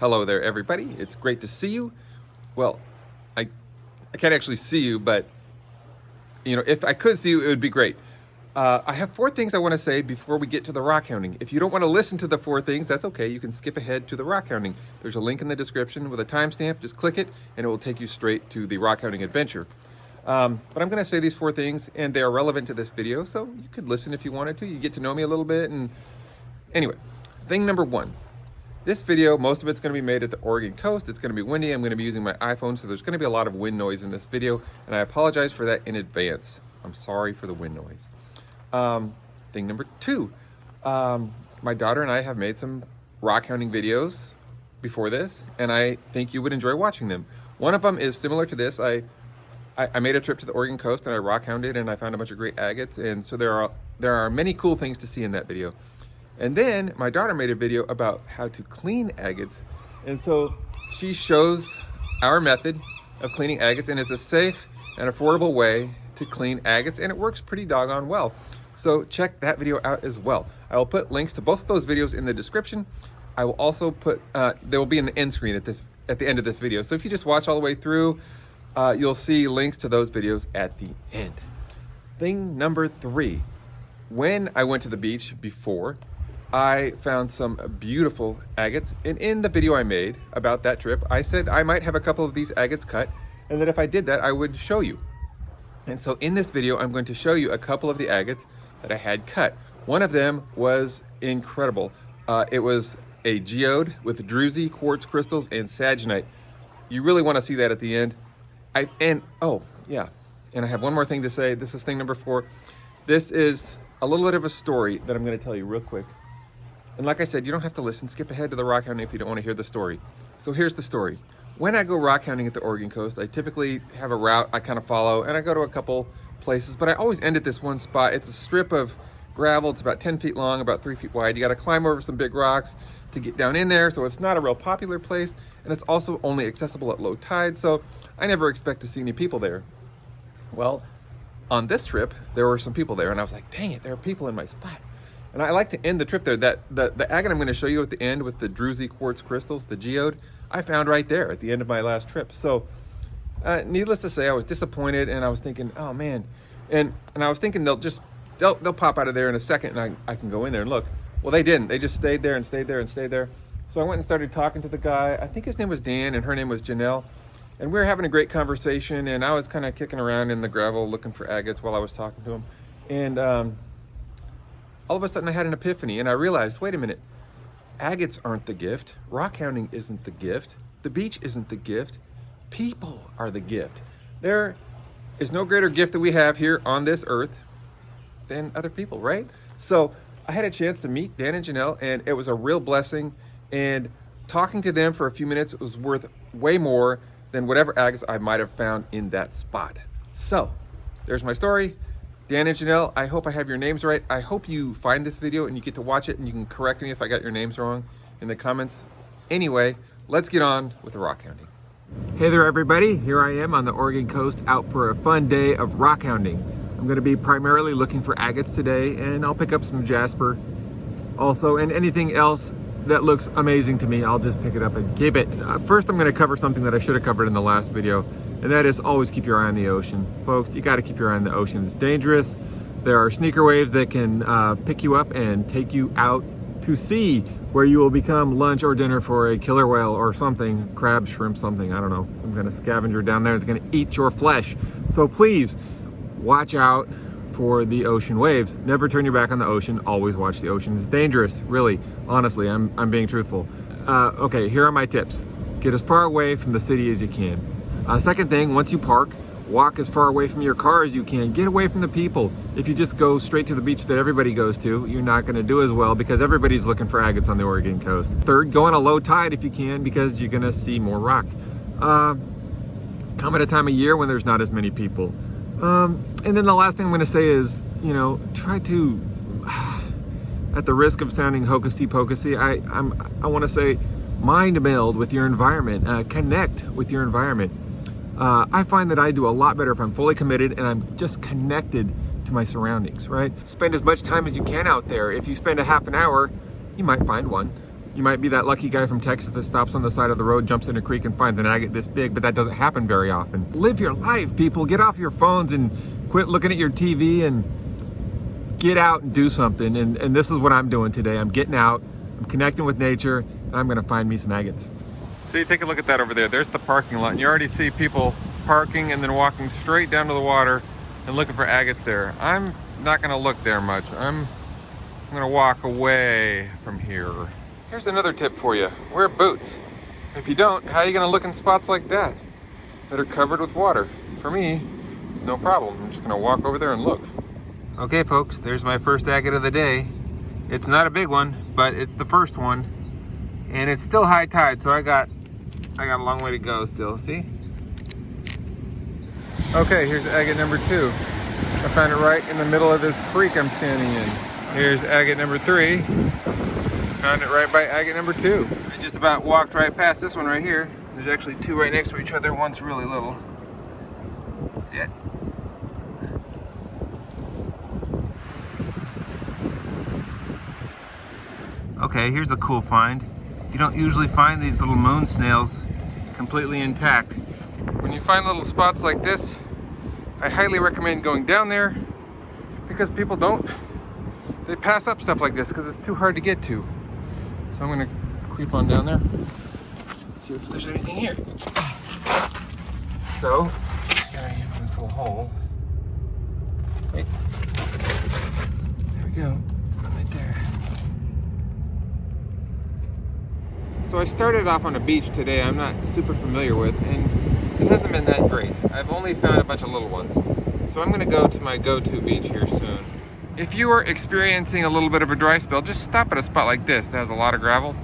Hello there, everybody. It's great to see you. Well, I can't actually see you, but you know, if I could see you, it would be great. I have 4 things I want to say before we get to the rockhounding. If you don't want to listen to the 4 things, that's okay. You can skip ahead to the rockhounding. There's a link in the description with a timestamp. Just click it, and it will take you straight to the rockhounding adventure. But I'm going to say these 4 things, and they are relevant to this video, so you could listen if you wanted to. You get to know me a little bit, and anyway, thing number 1. This video, most of it's going to be made at the Oregon coast. It's going to be windy. I'm going to be using my iPhone, so there's going to be a lot of wind noise in this video, and I apologize for that in advance. I'm sorry for the wind noise. Thing number 2, my daughter and I have made some rockhounding videos before this, and I think you would enjoy watching them. One of them is similar to this. I made a trip to the Oregon coast, and I rockhounded, and I found a bunch of great agates, and so there are many cool things to see in that video. And then my daughter made a video about how to clean agates. And so she shows our method of cleaning agates, and it's a safe and affordable way to clean agates, and it works pretty doggone well. So check that video out as well. I will put links to both of those videos in the description. I will also put, they will be in the end screen at the end of this video. So if you just watch all the way through, you'll see links to those videos at the end. Thing number 3, when I went to the beach before, I found some beautiful agates, and in the video I made about that trip, I said I might have a couple of these agates cut, and that if I did that, I would show you. And so in this video, I'm going to show you a couple of the agates that I had cut. One of them was incredible. It was a geode with druzy, quartz crystals, and saginite. You really want to see that at the end. Oh yeah, and I have one more thing to say. This is thing number 4. This is a little bit of a story that I'm going to tell you real quick. And like I said, you don't have to listen. Skip ahead to the rockhounding if you don't want to hear the story. So here's the story. When I go rockhounding at the Oregon coast, I typically have a route I kind of follow, and I go to a couple places, but I always end at this one spot. It's a strip of gravel. It's about 10 feet long, about 3 feet wide. You got to climb over some big rocks to get down in there, so it's not a real popular place, and it's also only accessible at low tide, so I never expect to see any people there. Well, on this trip, there were some people there, and I was like, dang it, there are people in my spot. And I like to end the trip there. The agate I'm going to show you at the end with the druzy quartz crystals, the geode, I found right there at the end of my last trip. So needless to say, I was disappointed, and I was thinking, oh man. And I was thinking they'll pop out of there in a second, and I can go in there and look. Well, they didn't. They just stayed there and stayed there and stayed there. So I went and started talking to the guy. I think his name was Dan, and her name was Janelle. And we were having a great conversation, and I was kind of kicking around in the gravel looking for agates while I was talking to him. And all of a sudden I had an epiphany, and I realized, wait a minute, agates aren't the gift. Rockhounding isn't the gift. The beach isn't the gift. People are the gift. There is no greater gift that we have here on this earth than other people, right? So I had a chance to meet Dan and Janelle, and it was a real blessing. And talking to them for a few minutes was worth way more than whatever agates I might have found in that spot. So there's my story. Dan and Janelle, I hope I have your names right. I hope you find this video and you get to watch it, and you can correct me if I got your names wrong in the comments. Anyway, let's get on with the rockhounding. Hey there, everybody. Here I am on the Oregon coast out for a fun day of rockhounding. I'm going to be primarily looking for agates today, and I'll pick up some jasper also, and anything else that looks amazing to me, I'll just pick it up and keep it. First, I'm going to cover something that I should have covered in the last video, and that is always keep your eye on the ocean. Folks, you got to keep your eye on the ocean. It's dangerous. There are sneaker waves that can pick you up and take you out to sea, where you will become lunch or dinner for a killer whale or something, crab, shrimp, something, I don't know. I'm going to scavenger down there. It's going to eat your flesh. So please watch out for the ocean waves. Never turn your back on the ocean. Always watch the ocean. It's dangerous, really. Honestly, I'm being truthful. Okay, here are my tips. Get as far away from the city as you can. Second thing, once you park, walk as far away from your car as you can. Get away from the people. If you just go straight to the beach that everybody goes to, you're not going to do as well, because everybody's looking for agates on the Oregon coast. Third, go on a low tide if you can, because you're going to see more rock. Come at a time of year when there's not as many people. And then the last thing I'm going to say is, you know, try to, at the risk of sounding hocusy-pocusy, I want to say mind meld with your environment, connect with your environment. I find that I do a lot better if I'm fully committed and I'm just connected to my surroundings, right? Spend as much time as you can out there. If you spend a half an hour, you might find one. You might be that lucky guy from Texas that stops on the side of the road, jumps in a creek and finds an agate this big, but that doesn't happen very often. Live your life, people. Get off your phones and quit looking at your TV and get out and do something. And this is what I'm doing today. I'm getting out, I'm connecting with nature, and I'm gonna find me some agates. See, take a look at that over there. There's the parking lot, and you already see people parking and then walking straight down to the water and looking for agates there. I'm not gonna look there much. I'm gonna walk away from here. Here's another tip for you. Wear boots. If you don't, how are you gonna look in spots like that are covered with water? For me, it's no problem. I'm just gonna walk over there and look. Okay, folks, there's my first agate of the day. It's not a big one, but it's the first one. And it's still high tide, so I got a long way to go still, see? Okay, here's agate number 2. I found it right in the middle of this creek I'm standing in. Here's agate number 3. Found it right by agate number 2. I just about walked right past this one right here. There's actually 2 right next to each other. One's really little. See it? Okay, here's a cool find. You don't usually find these little moon snails completely intact. When you find little spots like this, I highly recommend going down there because people they pass up stuff like this because it's too hard to get to. So I'm gonna creep on down there, see if there's anything here. So, here I am in this little hole. Wait. There we go, right there. So I started off on a beach today I'm not super familiar with, and it hasn't been that great. I've only found a bunch of little ones. So I'm gonna go to my go-to beach here soon. If you are experiencing a little bit of a dry spell, just stop at a spot like this that has a lot of gravel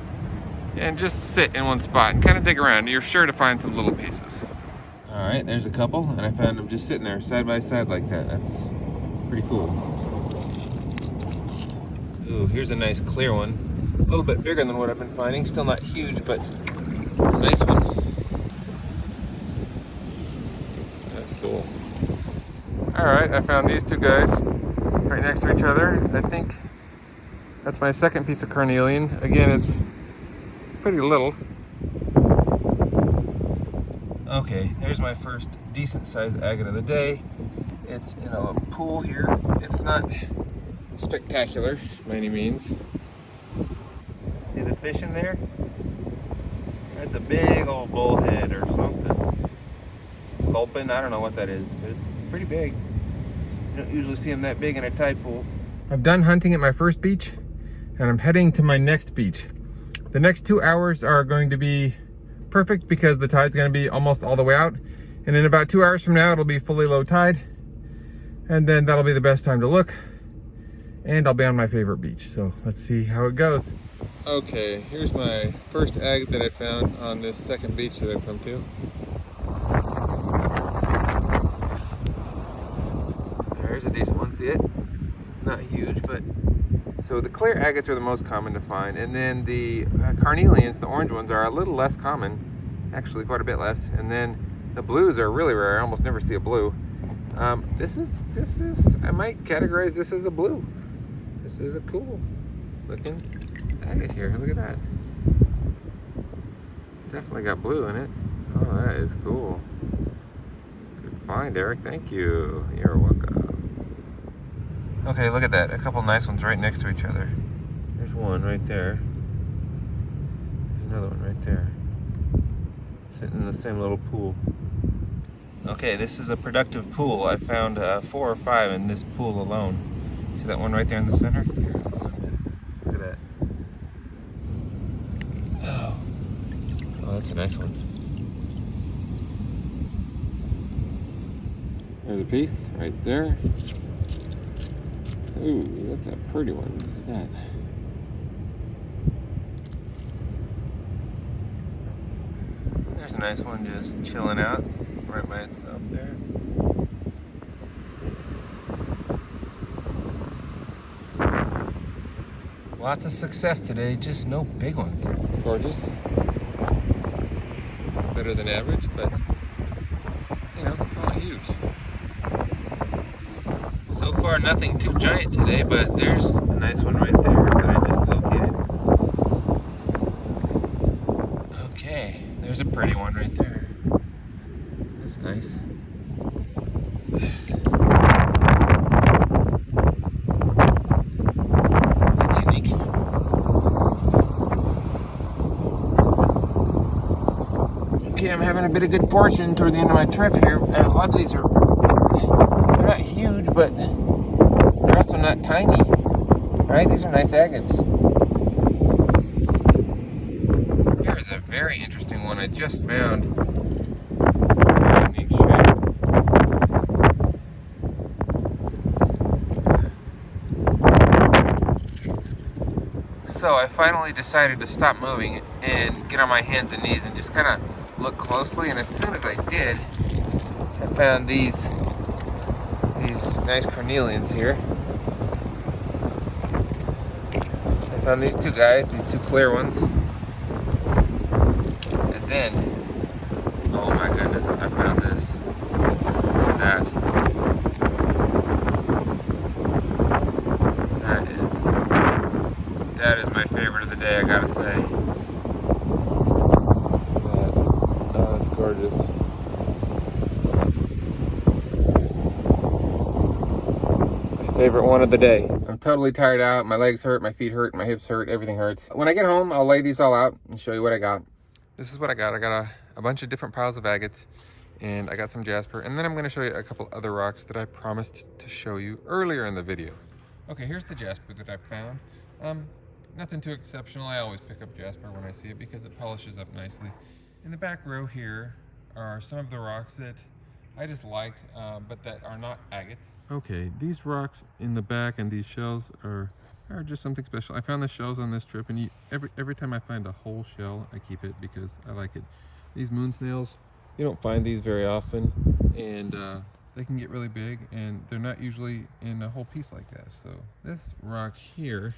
and just sit in one spot and kind of dig around. You're sure to find some little pieces. All right, there's a couple, and I found them just sitting there side by side like that. That's pretty cool. Ooh, here's a nice clear one. A little bit bigger than what I've been finding. Still not huge, but a nice one. That's cool. All right, I found these 2 guys right next to each other. I think that's my second piece of carnelian. Again, it's pretty little. Okay, there's my first decent sized agate of the day. It's in a pool here. It's not spectacular by any means. See the fish in there? That's a big old bullhead or something. Sculpin, I don't know what that is, but it's pretty big. You don't usually see them that big in a tide pool. I've done hunting at my first beach, and I'm heading to my next beach. The next 2 hours are going to be perfect because the tide's going to be almost all the way out. And in about 2 hours from now, it'll be fully low tide. And then that'll be the best time to look. And I'll be on my favorite beach. So let's see how it goes. Okay, here's my first agate that I found on this second beach that I've come to. There's a decent one, see it? Not huge, but... So the clear agates are the most common to find, and then the carnelians, the orange ones, are a little less common, actually quite a bit less, and then the blues are really rare. I almost never see a blue. This is, I might categorize this as a blue. This is a cool looking agate here, look at that. Definitely got blue in it. Oh, that is cool. Good find, Eric, thank you. You're welcome. Okay, look at that. A couple nice ones right next to each other. There's one right there. There's another one right there. Sitting in the same little pool. Okay, this is a productive pool. I found 4 or 5 in this pool alone. See that one right there in the center? Here, look at that. Oh, that's a nice one. There's a piece right there. Ooh, that's a pretty one. Look at that. There's a nice one just chilling out right by itself there. Lots of success today, just no big ones. It's gorgeous. Better than average, but you know, not huge. So far, nothing too giant today, but there's a nice one right there that I just located. There's a pretty one right there. That's nice. That's unique. Okay, I'm having a bit of good fortune toward the end of my trip here. A lot of these are, they're not huge, but they're also not tiny. Right? These are nice agates. Here's a very interesting one I just found. Unique shape. So I finally decided to stop moving and get on my hands and knees and just kind of look closely. And as soon as I did, I found these nice carnelians here. I found these two guys, these two clear ones. And then, oh my goodness, I found this. That is my favorite of the day, I gotta say. Oh, it's gorgeous. My favorite one of the day. I'm totally tired out. My legs hurt, my feet hurt, my hips hurt, everything hurts. When I get home, I'll lay these all out and show you what I got. This is what I got. I got a bunch of different piles of agates, and I got some jasper, and then I'm going to show you a couple other rocks that I promised to show you earlier in the video. Okay, here's the jasper that I found. Nothing too exceptional. I always pick up jasper when I see it because it polishes up nicely. In the back row here are some of the rocks that I just liked, but that are not agates. Okay, these rocks in the back and these shells are just something special. I found the shells on this trip, and every time I find a whole shell, I keep it because I like it. These moon snails, you don't find these very often, and they can get really big, and they're not usually in a whole piece like that. So this rock here,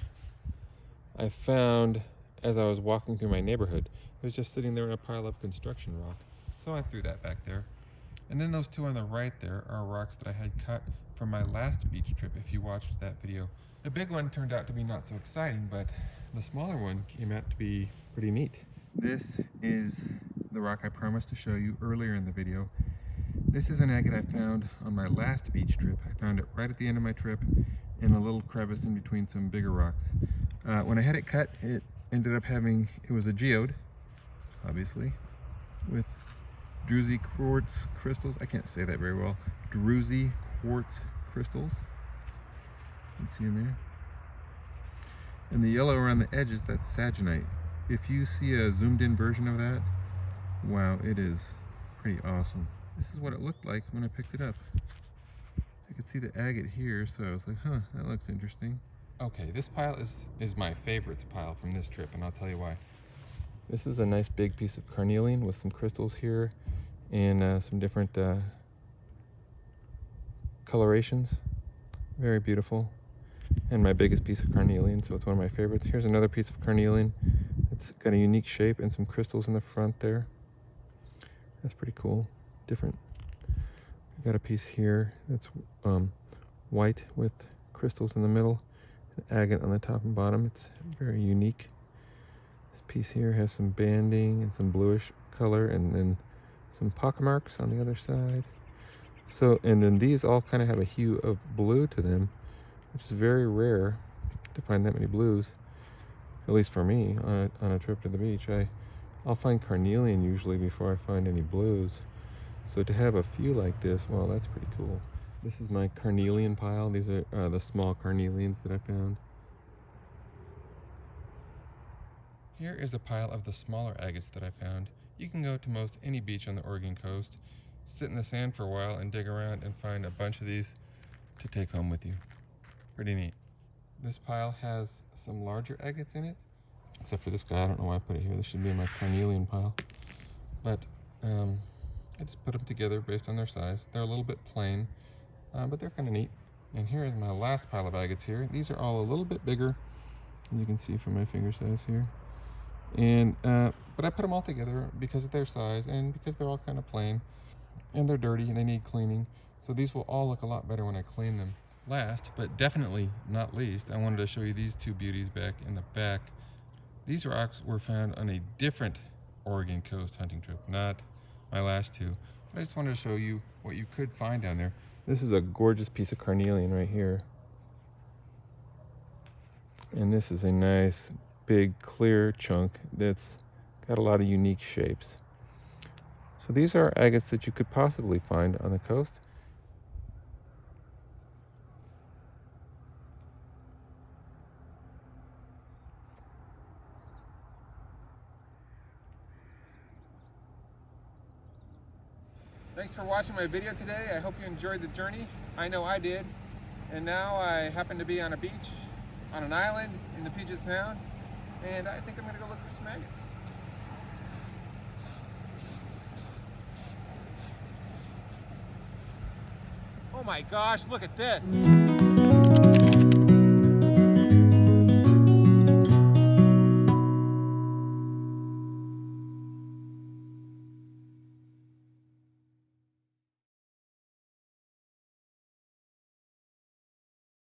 I found as I was walking through my neighborhood. It was just sitting there in a pile of construction rock. So I threw that back there. And then those two on the right there are rocks that I had cut from my last beach trip, if you watched that video. The big one turned out to be not so exciting, but the smaller one came out to be pretty neat. This is the rock I promised to show you earlier in the video. This is an agate I found on my last beach trip. I found it right at the end of my trip in a little crevice in between some bigger rocks. When I had it cut, it ended up having, it was a geode, obviously, with druzy quartz crystals. I can't say that very well. Druzy quartz crystals. You can see in there. And the yellow around the edges, that's saginite. If you see a zoomed in version of that, wow, it is pretty awesome. This is what it looked like when I picked it up. I could see the agate here, so I was like, huh, that looks interesting. Okay, this pile is my favorites pile from this trip, and I'll tell you why. This is a nice big piece of carnelian with some crystals here and some different colorations. Very beautiful. And my biggest piece of carnelian, so it's one of my favorites. Here's another piece of carnelian. It's got a unique shape and some crystals in the front there. That's pretty cool. Different. I got a piece here that's white with crystals in the middle, an agate on the top and bottom. It's very unique. This piece here has some banding and some bluish color, and then some pockmarks on the other side. So, and then these all kind of have a hue of blue to them, which is very rare to find that many blues, at least for me on a trip to the beach. I'll find carnelian usually before I find any blues. So to have a few like this, well, that's pretty cool. This is my carnelian pile. These are the small carnelians that I found. Here is a pile of the smaller agates that I found. You can go to most any beach on the Oregon coast, sit in the sand for a while and dig around and find a bunch of these to take home with you. Pretty neat. This pile has some larger agates in it, except for this guy. I don't know why I put it here. This should be in my carnelian pile. But I just put them together based on their size. They're a little bit plain, but they're kind of neat. And here is my last pile of agates here. These are all a little bit bigger, as you can see from my finger size here. And but I put them all together because of their size and because they're all kind of plain. And they're dirty and they need cleaning. So these will all look a lot better when I clean them. Last, but definitely not least, I wanted to show you these two beauties back in the back. These rocks were found on a different Oregon coast hunting trip, not my last two. But I just wanted to show you what you could find down there. This is a gorgeous piece of carnelian right here. And this is a nice, big, clear chunk that's got a lot of unique shapes. So these are agates that you could possibly find on the coast. Thanks for watching my video today. I hope you enjoyed the journey. I know I did. And now I happen to be on a beach, on an island in the Puget Sound, and I think I'm gonna go look for some agates. Oh my gosh, look at this.